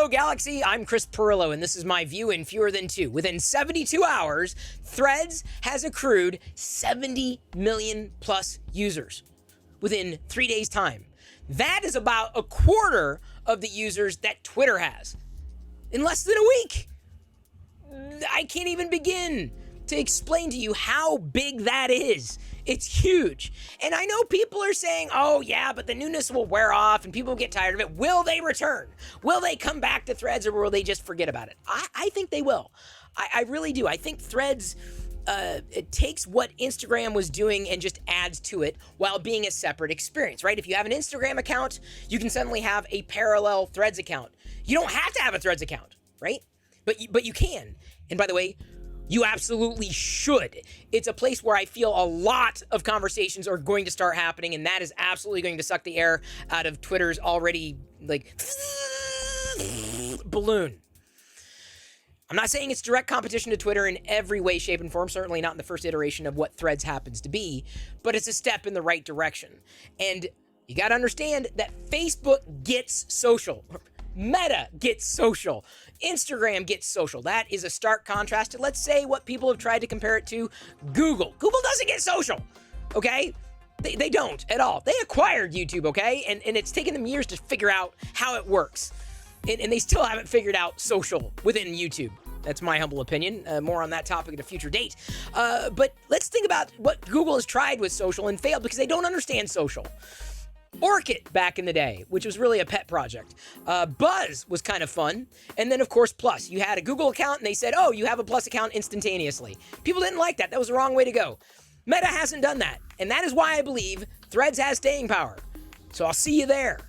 Hello, Galaxy. I'm Chris Pirillo, and this is my view in fewer than 2. Within 72 hours, Threads has accrued 70 million plus users within 3 days' time. That is about a quarter of the users that Twitter has in less than a week. I can't even begin to explain to you how big that is. It's huge. And I know people are saying, oh yeah, but the newness will wear off and people will get tired of it. Will they return? Will they come back to Threads, or will they just forget about it? I think they will. I really do. I think Threads, it takes what Instagram was doing and just adds to it while being a separate experience, right? If you have an Instagram account, you can suddenly have a parallel Threads account. You don't have to have a Threads account, right? But you can. And by the way, you absolutely should. It's a place where I feel a lot of conversations are going to start happening, and that is absolutely going to suck the air out of Twitter's already, balloon. I'm not saying it's direct competition to Twitter in every way, shape, and form, certainly not in the first iteration of what Threads happens to be, but it's a step in the right direction. And you got to understand that Facebook gets social. Meta gets social. Instagram gets social. That is a stark contrast to, let's say, what people have tried to compare it to, Google. Google doesn't get social, okay? They don't at all. They acquired YouTube, okay? And it's taken them years to figure out how it works. And they still haven't figured out social within YouTube. That's my humble opinion. More on that topic at a future date. But let's think about what Google has tried with social and failed because they don't understand social. Orkut back in the day, which was really a pet project. Buzz was kind of fun. And then, of course, Plus. You had a Google account, and they said, oh, you have a Plus account instantaneously. People didn't like that. That was the wrong way to go. Meta hasn't done that. And that is why I believe Threads has staying power. So I'll see you there.